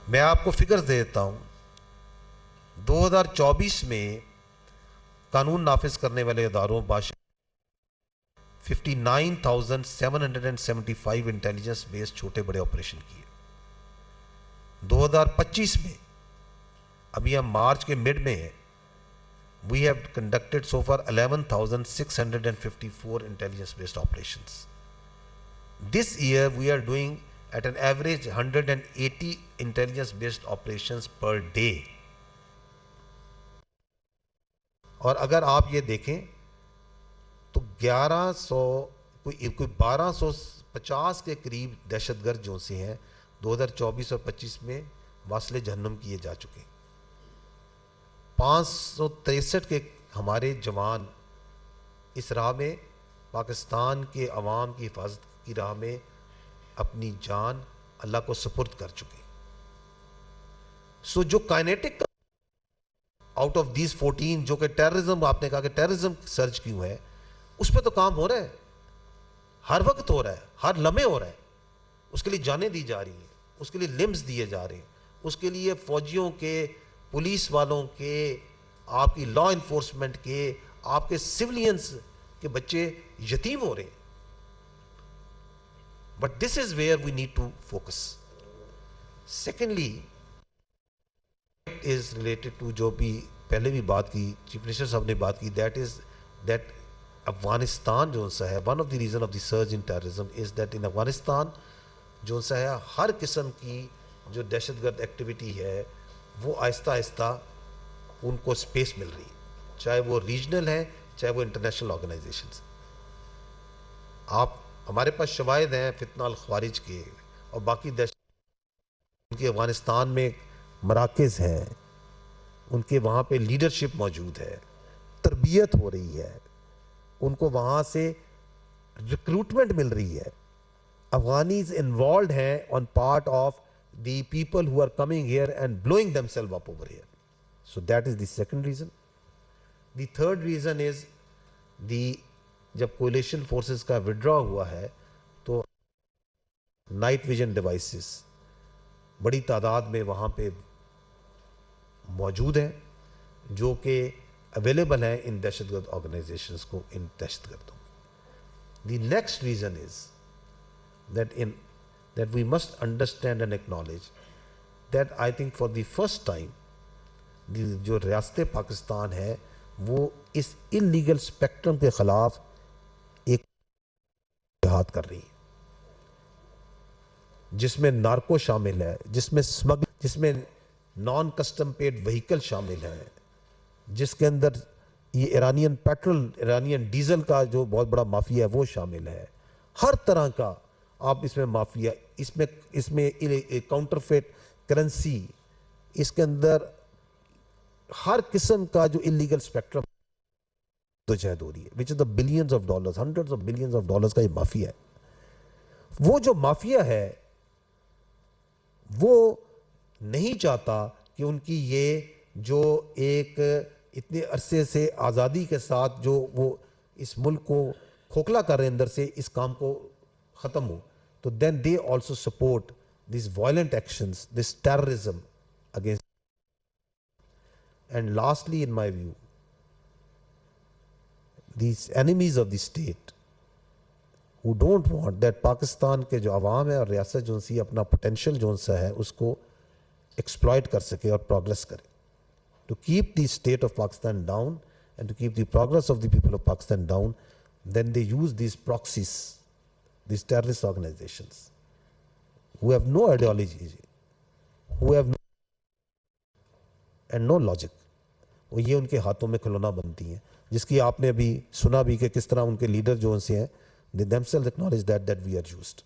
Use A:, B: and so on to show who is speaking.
A: میں آپ کو فگر دے دیتا ہوں. 2024 میں قانون نافذ کرنے والے اداروں 59,775 انٹیلیجنس بیسڈ چھوٹے بڑے آپریشن کیے. 2025 میں ابھی ہم مارچ کے مڈ میں ہیں. We have conducted so far 11,654 intelligence based operations. This year we are doing at an average 180 intelligence based operations per day. اور اگر آپ یہ دیکھیں تو 1250 کے قریب دہشت گرد جو سے ہیں 2024 اور 25 میں واصل جہنم کیے جا چکے ہیں. 563 کے ہمارے جوان اس راہ میں پاکستان کے عوام کی حفاظت کی راہ میں اپنی جان اللہ کو سپرد کر چکے. سو جو کائنیٹک آؤٹ آف دیز 14 جو کہ ٹیررزم، آپ نے کہا کہ ٹیررزم سرچ کیوں ہے، اس پہ تو کام ہو رہا ہے، ہر وقت ہو رہا ہے، ہر لمحے ہو رہا ہے. اس کے لیے جانیں دی جا رہی ہیں، اس کے لیے لمز دیے جا رہے ہیں، اس کے لیے فوجیوں کے، پولیس والوں کے، آپ کی لا انفورسمنٹ کے، آپ کے سیولینز کے بچے یتیم ہو رہے ہیں. But this is where we need to focus. Secondly is related to جو بھی پہلے بھی بات کی، چیف منسٹر صاحب نے بات کی، دیٹ افغانستان جو سا ہے، one of the reason of the surge in terrorism is that in Afghanistan جو سا ہے ہر قسم کی جو دہشت گرد ایکٹیویٹی ہے وہ آہستہ آہستہ ان کو سپیس مل رہی ہے، چاہے وہ ریجنل ہیں چاہے وہ انٹرنیشنل آرگنائزیشنز. آپ ہمارے پاس شواہد ہیں فتنہ الخوارج کے اور باقی دہشت ان کے افغانستان میں مراکز ہیں، ان کے وہاں پہ لیڈرشپ موجود ہے، تربیت ہو رہی ہے، ان کو وہاں سے ریکروٹمنٹ مل رہی ہے. افغانیز انوالوڈ ہیں on part of the people who are coming here and blowing themselves up over here. So that is the second reason. The third reason is جب coalition forces کا withdraw ہوا ہے تو night vision devices بڑی تعداد میں وہاں پہ موجود ہیں جو کہ available ہیں ان دہشت گرد آرگنائزیشنز کو، ان دہشت گردوں. The next reason is that we must understand and acknowledge that I think for the first time جو ریاست پاکستان ہے وہ اس illegal spectrum کے خلاف ایک جہاد کر رہی ہے، جس میں نارکو شامل ہے، جس میں نان کسٹم پیڈ وہیکل شامل ہے، جس کے اندر یہ ایرانین پیٹرول، ایرانین ڈیزل کا جو بہت بڑا مافیا ہے وہ شامل ہے. ہر طرح کا آپ اس میں مافیا، اس میں کاؤنٹرفیٹ کرنسی، اس کے اندر ہر قسم کا جو انلیگل اسپیکٹرم جہد ہو رہی ہے، which is the billions of dollars, hundreds of billions of dollars کا یہ مافیا ہے. وہ جو مافیا ہے وہ نہیں چاہتا کہ ان کی یہ جو ایک اتنے عرصے سے آزادی کے ساتھ جو وہ اس ملک کو کھوکھلا کر رہے ہیں اندر سے، اس کام کو ختم ہو. تو then they also support these violent actions, this terrorism against. And lastly, in my view, these enemies of the state who don't want that Pakistan کے جو عوام ہے اور ریاست جو سی اپنا پوٹینشیل جو سا ہے اس کو ایکسپلائٹ کر سکے اور پروگرس کرے. To keep the state of Pakistan down and to keep the progress of the people of Pakistan down, then they use these proxies, these terrorist organizations who have no ideology, who have no and no logic. وہ یہ ان کے ہاتھوں میں کھلونا بنتی ہیں، جس کی آپ نے ابھی سنا بھی کہ کس طرح ان کے لیڈر جو ان سے ہیں they themselves acknowledge that we are used.